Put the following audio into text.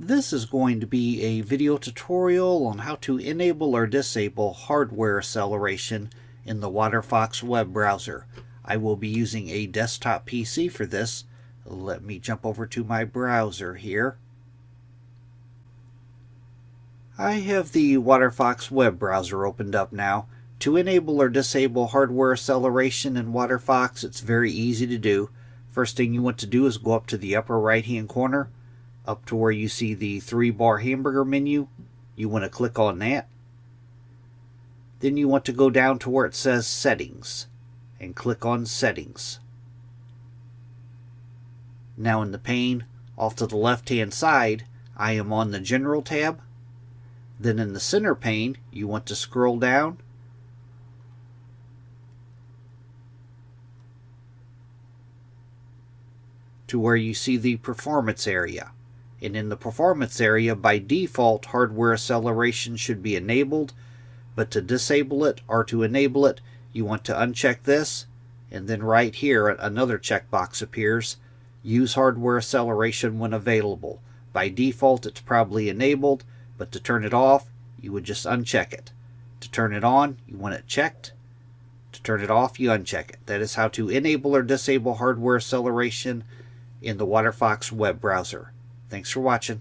This is going to be a video tutorial on how to enable or disable hardware acceleration in the Waterfox web browser. I will be using a desktop PC for this. Let me jump over to my browser here. I have the Waterfox web browser opened up now. To enable or disable hardware acceleration in Waterfox, it's very easy to do. First thing you want to do is go up to the upper right hand corner, up to where you see the 3-bar hamburger menu. You want to click on that. Then you want to go down to where it says Settings and click on Settings. Now in the pane, off to the left hand side, I am on the General tab. Then in the center pane, you want to scroll down to where you see the Performance area. And in the Performance area, by default, hardware acceleration should be enabled, but to disable it or to enable it, you want to uncheck this, and then right here another checkbox appears, Use hardware acceleration when available. By default, it's probably enabled, but to turn it off, you would just uncheck it. To turn it on, you want it checked. To turn it off, you uncheck it. That is how to enable or disable hardware acceleration in the Waterfox web browser. Thanks for watching.